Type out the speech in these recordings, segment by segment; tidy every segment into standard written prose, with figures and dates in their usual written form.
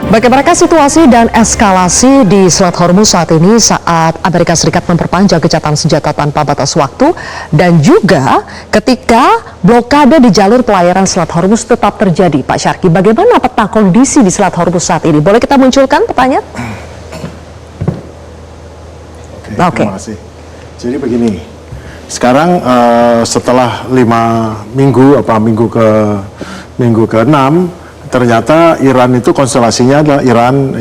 Bagaimana situasi dan eskalasi di Selat Hormuz saat ini saat Amerika Serikat memperpanjang gencatan senjata tanpa batas waktu dan juga ketika blokade di jalur pelayaran Selat Hormuz tetap terjadi, Pak Syarki. Bagaimana peta kondisi di Selat Hormuz saat ini? Boleh kita munculkan petanya? Oke. Terima kasih. Jadi begini, sekarang setelah 5 minggu, minggu ke-6, ternyata Iran itu konstelasinya adalah Iran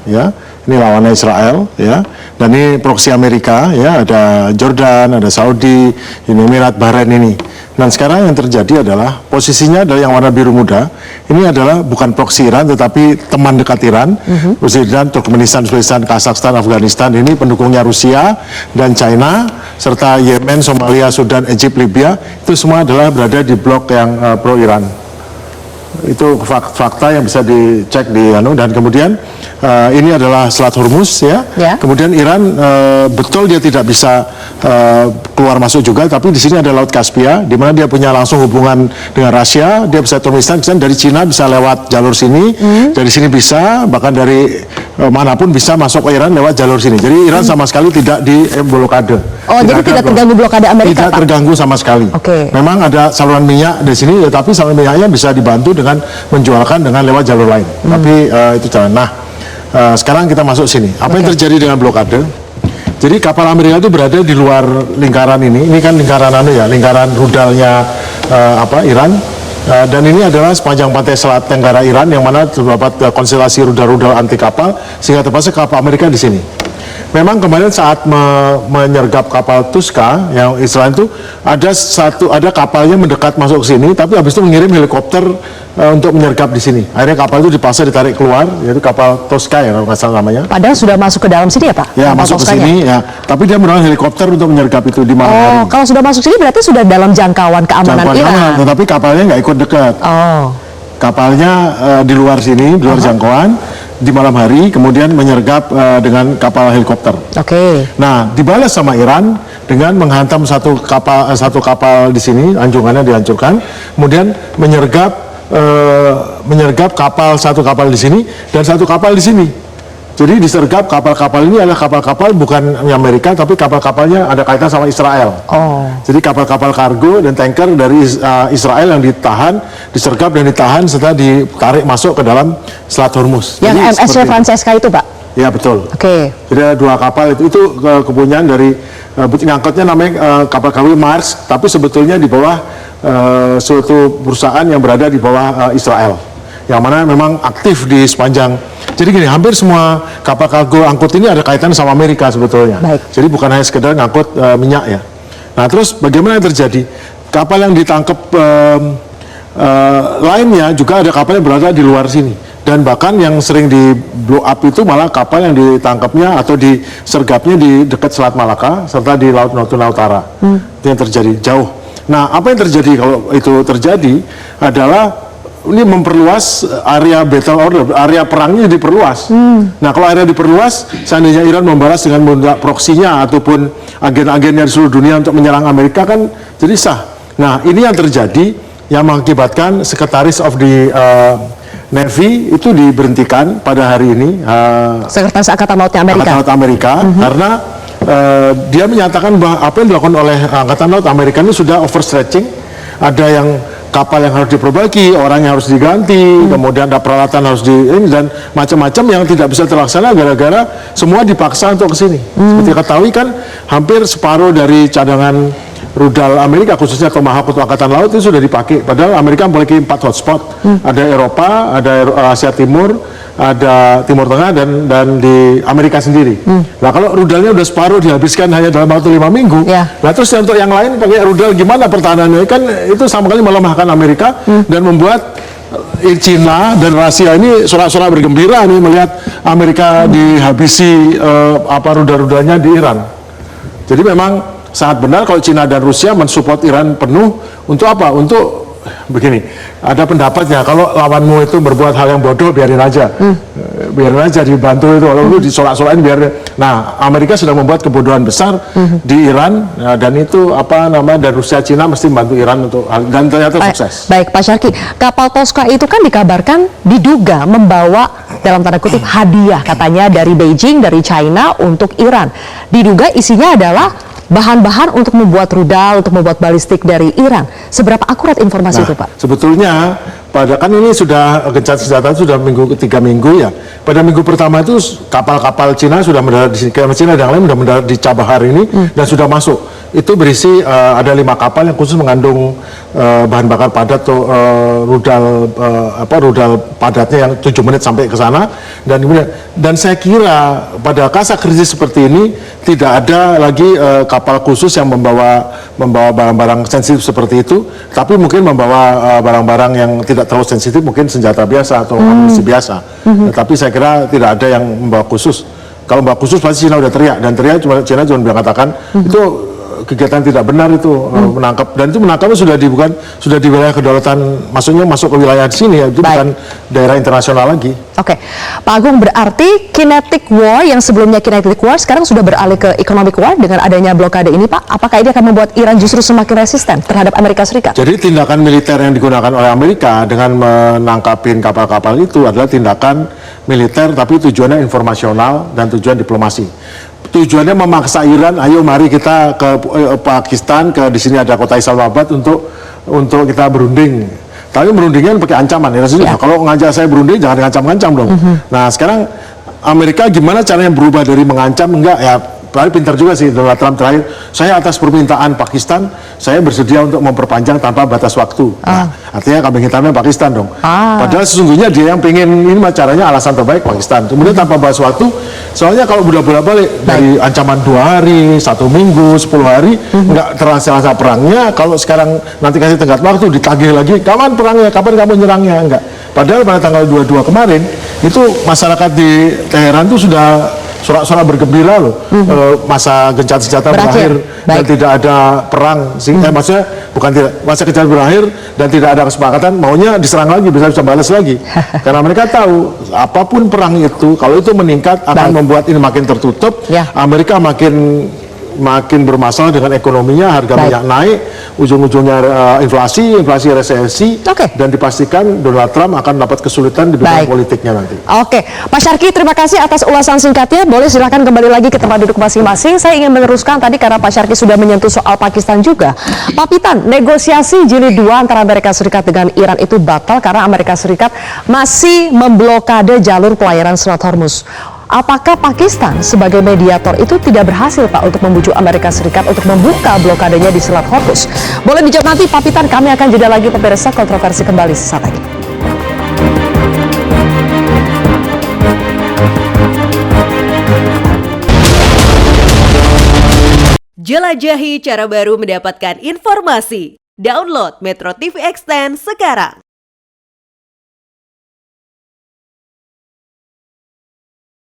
ya, ini lawannya Israel ya, dan ini proksi Amerika ya, ada Jordan, ada Saudi, Uni Emirat, Bahrain ini. Dan sekarang yang terjadi adalah posisinya adalah yang warna biru muda. Ini adalah bukan proksi Iran tetapi teman dekat Iran, Iran, Turkmenistan, Uzbekistan, Kazakhstan, Afghanistan ini pendukungnya Rusia dan China serta Yemen, Somalia, Sudan, Egypt, Libya itu semua adalah berada di blok yang pro Iran. Itu fakta yang bisa dicek di dan kemudian ini adalah Selat Hormuz ya. Kemudian Iran betul dia tidak bisa keluar masuk juga, tapi di sini ada Laut Kaspia di mana dia punya langsung hubungan dengan Rusia, dia bisa Turkmenistan, dari Cina bisa lewat jalur sini, dari sini bisa, bahkan dari manapun bisa masuk ke Iran lewat jalur sini. Jadi Iran sama sekali tidak di blokade. Oh, jadi tidak terganggu blokade Amerika, tidak Pak? Terganggu sama sekali. Memang ada saluran minyak di sini, tetapi saluran minyaknya bisa dibantu dengan menjualkan dengan lewat jalur lain. Tapi itu jalan. Nah, sekarang kita masuk sini. Apa yang terjadi dengan blokade? Jadi kapal Amerika itu berada di luar lingkaran ini. Ini kan lingkaran lingkaran rudalnya Iran. Dan ini adalah sepanjang pantai Selat Tenggara Iran yang mana terdapat konstelasi rudal-rudal anti kapal sehingga terpaksa kapal Amerika di sini. Memang kemarin saat menyergap kapal Tuska yang Israel itu ada kapalnya mendekat masuk ke sini, tapi habis itu mengirim helikopter untuk menyergap di sini. Akhirnya kapal itu dipaksa ditarik keluar, yaitu kapal Tuska ya kalau nggak salah namanya. Padahal sudah masuk ke dalam sini ya, Pak? Ya, masuk ke sini ya. Tapi dia menggunakan helikopter untuk menyergap itu di malam hari. Oh, kalau sudah masuk sini berarti sudah dalam jangkauan keamanan Iran. Tetapi kapalnya nggak ikut dekat. Oh. Kapalnya di luar sini, di luar jangkauan. Di malam hari kemudian menyergap dengan kapal helikopter. Nah, dibalas sama Iran dengan menghantam satu kapal di sini, anjungannya dihancurkan, kemudian menyergap satu kapal di sini dan satu kapal di sini. Jadi disergap kapal-kapal ini adalah kapal-kapal bukan Amerika, tapi kapal-kapalnya ada kaitan sama Israel. Jadi kapal-kapal kargo dan tanker dari Israel yang disergap dan ditahan setelah ditarik masuk ke dalam Selat Hormuz. Yang MSC Francesca itu, Pak? Ya, betul. Jadi ada 2 kapal itu kepunyaan dari ngangkutnya namanya kapal KW Mars, tapi sebetulnya di bawah suatu perusahaan yang berada di bawah Israel, yang mana memang aktif di sepanjang. Jadi gini, hampir semua kapal kargo angkut ini ada kaitan sama Amerika sebetulnya. Jadi bukan hanya sekedar ngangkut minyak ya. Nah, terus bagaimana yang terjadi? Kapal yang ditangkap lainnya juga ada kapal yang berada di luar sini. Dan bahkan yang sering di blow up itu malah kapal yang ditangkapnya atau disergapnya di dekat Selat Malaka serta di Laut Natuna Utara. Itu yang terjadi jauh. Nah, apa yang terjadi kalau itu terjadi adalah ini memperluas area battle order, area perangnya diperluas. Nah, kalau area diperluas, seandainya Iran membalas dengan menggunakan proksinya ataupun agen-agennya di seluruh dunia untuk menyerang Amerika kan jadi sah. Nah, ini yang terjadi yang mengakibatkan Sekretaris of the Navy itu diberhentikan pada hari ini. Sekretaris Angkatan Lautnya Amerika. Angkatan Laut Amerika, karena dia menyatakan bahwa apa yang dilakukan oleh Angkatan Laut Amerika ini sudah overstretching. Ada yang kapal yang harus diperbaiki, orang yang harus diganti, kemudian ada peralatan harus dan macam-macam yang tidak bisa terlaksana gara-gara semua dipaksa untuk ke sini. Seperti ketahui kan, hampir separuh dari cadangan rudal Amerika, khususnya Tomahawk untuk Angkatan Laut itu sudah dipakai. Padahal Amerika memiliki 4 hotspot, ada Eropa, ada Asia Timur, ada Timur Tengah dan di Amerika sendiri. Nah, kalau rudalnya udah separuh dihabiskan hanya dalam waktu 5 minggu, nah terus untuk yang lain pakai rudal gimana pertahanannya? Kan itu sama kali melemahkan Amerika dan membuat Cina dan Rusia ini sorak-sorak bergembira nih melihat Amerika dihabisi rudal-rudalnya di Iran. Jadi memang sangat benar kalau Cina dan Rusia mensupport Iran penuh untuk apa? Untuk begini, ada pendapatnya kalau lawanmu itu berbuat hal yang bodoh biarin aja, biarin aja dibantu itu, kalau lu disolak-solain biarin. Nah, Amerika sedang membuat kebodohan besar di Iran, dan itu dan Rusia, Cina mesti membantu Iran untuk dan ternyata sukses. Baik, Pak Syarki, kapal Tosca itu kan dikabarkan diduga membawa dalam tanda kutip hadiah katanya dari Beijing, dari China untuk Iran. Diduga isinya adalah bahan-bahan untuk membuat rudal, untuk membuat balistik dari Iran. Seberapa akurat informasi itu, Pak? Sebetulnya kan ini sudah gencatan senjata sudah 3 minggu ya. Pada minggu pertama itu kapal-kapal Cina sudah mendarat di sini, Cina dan lain sudah mendarat di Chabahar ini dan sudah masuk. Itu berisi ada 5 kapal yang khusus mengandung bahan bakar padat atau rudal padatnya yang 7 menit sampai ke sana, dan saya kira pada masa krisis seperti ini tidak ada lagi kapal khusus yang membawa barang-barang sensitif seperti itu, tapi mungkin membawa barang-barang yang tidak terlalu sensitif, mungkin senjata biasa atau amunisi biasa. Tapi saya kira tidak ada yang membawa khusus. Kalau membawa khusus pasti Cina udah teriak, dan Cina cuma bilang katakan itu kegiatan tidak benar itu, menangkap, dan itu menangkapnya sudah di wilayah kedaulatan, maksudnya masuk ke wilayah di sini ya, itu bukan daerah internasional lagi. Oke, Pak Agung, berarti kinetic war yang sebelumnya kinetic war sekarang sudah beralih ke economic war dengan adanya blokade ini, Pak. Apakah ini akan membuat Iran justru semakin resisten terhadap Amerika Serikat? Jadi tindakan militer yang digunakan oleh Amerika dengan menangkapin kapal-kapal itu adalah tindakan militer, tapi tujuannya informasional dan tujuan diplomasi. Tujuannya memaksa Iran, ayo mari kita ke Pakistan, di sini ada kota Islamabad untuk kita berunding. Tapi berundingnya pakai ancaman ya. Kalau ngajak saya berunding jangan ngancam-ngancam dong. Nah, sekarang Amerika gimana caranya berubah dari mengancam enggak ya? Paling pintar juga sih Donald Trump terakhir. Saya atas permintaan Pakistan, saya bersedia untuk memperpanjang tanpa batas waktu. Nah, artinya kambing hitamnya Pakistan dong. Padahal sesungguhnya dia yang pengen, ini caranya alasan terbaik Pakistan. Kemudian tanpa batas waktu, soalnya kalau bolak-balik dari ancaman 2 hari, 1 minggu, 10 hari, nggak terasa perangnya. Kalau sekarang nanti kasih tenggat waktu, ditagih lagi, kapan perangnya, kapan kamu nyerangnya, enggak. Padahal pada tanggal 22 kemarin, itu masyarakat di Teheran itu sudah sorak-sorak bergembira loh, masa gencatan senjata berakhir dan tidak ada perang, maksudnya bukan tidak, masa gencatan berakhir dan tidak ada kesepakatan, maunya diserang lagi, bisa balas lagi, karena mereka tahu apapun perang itu, kalau itu meningkat akan membuat ini makin tertutup, Amerika makin bermasalah dengan ekonominya, harga minyak naik, ujung-ujungnya inflasi resesi, dan dipastikan Donald Trump akan dapat kesulitan di bidang politiknya nanti. Oke, Pak Syarki, terima kasih atas ulasan singkatnya. Boleh silakan kembali lagi ke tempat duduk masing-masing. Saya ingin meneruskan tadi karena Pak Syarki sudah menyentuh soal Pakistan juga. Pak Pitan, negosiasi jilid 2 antara Amerika Serikat dengan Iran itu batal karena Amerika Serikat masih memblokade jalur pelayaran Selat Hormuz. Apakah Pakistan sebagai mediator itu tidak berhasil, Pak, untuk membujuk Amerika Serikat untuk membuka blokadenya di Selat Hormuz? Boleh dijawab nanti, Pak Pitan. Kami akan jeda lagi, pemirsa. Kontroversi kembali sesaat lagi. Jelajahi cara baru mendapatkan informasi. Download Metro TV Extend sekarang.